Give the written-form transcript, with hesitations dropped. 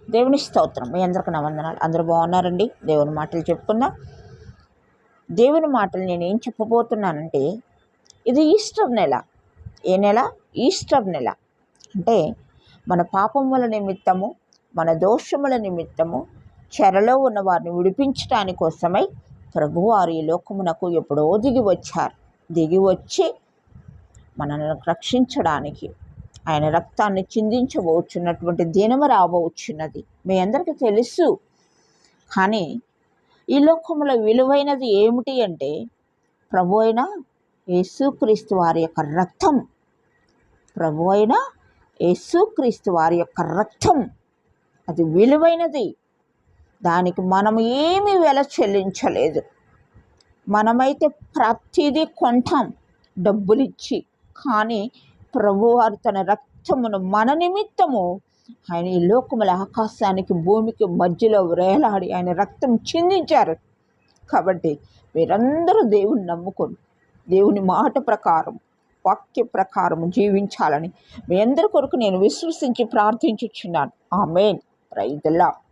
దేవుని స్తోత్రం. మీ అందరికీ నా వందనాలు. అందరూ బాగున్నారండి? దేవుని మాటలు చెప్పుకుందాం. దేవుని మాటలు నేను ఏం చెప్పబోతున్నానంటే, ఇది ఈస్టర్ నెల. ఏ నెల? ఈస్టర్ నెల. అంటే మన పాపముల నిమిత్తము, మన దోషముల నిమిత్తము చెరలో ఉన్న వారిని విడిపించడానికి కోసమై ప్రభువారు ఈ లోకమునకు ఎప్పుడో దిగి వచ్చి మనల్ని రక్షించడానికి ఆయన రక్తాన్ని చిందించబోచున్నటువంటి దినము రాబోచున్నది. మీ అందరికీ తెలుసు. కానీ ఈ లోకములో విలువైనది ఏమిటి అంటే ప్రభు అయిన యేసుక్రీస్తు వారి యొక్క రక్తం. ప్రభు అయిన యేసుక్రీస్తు వారి యొక్క రక్తం అది విలువైనది. దానికి మనం ఏమీ వెల చెల్లించలేదు. మనమైతే ప్రతిదీ కొంటాం డబ్బులిచ్చి. కానీ ప్రభువారు తన రక్తమును మన నిమిత్తము ఆయన ఈ లోకముల ఆకాశానికి భూమికి మధ్యలో వేలాడి ఆయన రక్తం చిందించారు. కాబట్టి మీరందరూ దేవుని నమ్ముకొని దేవుని మాట ప్రకారం, వాక్య ప్రకారం జీవించాలని మీ అందరి కొరకు నేను విశ్వసించి ప్రార్థించుచున్నాను. ఆమేన్. Praise the lord.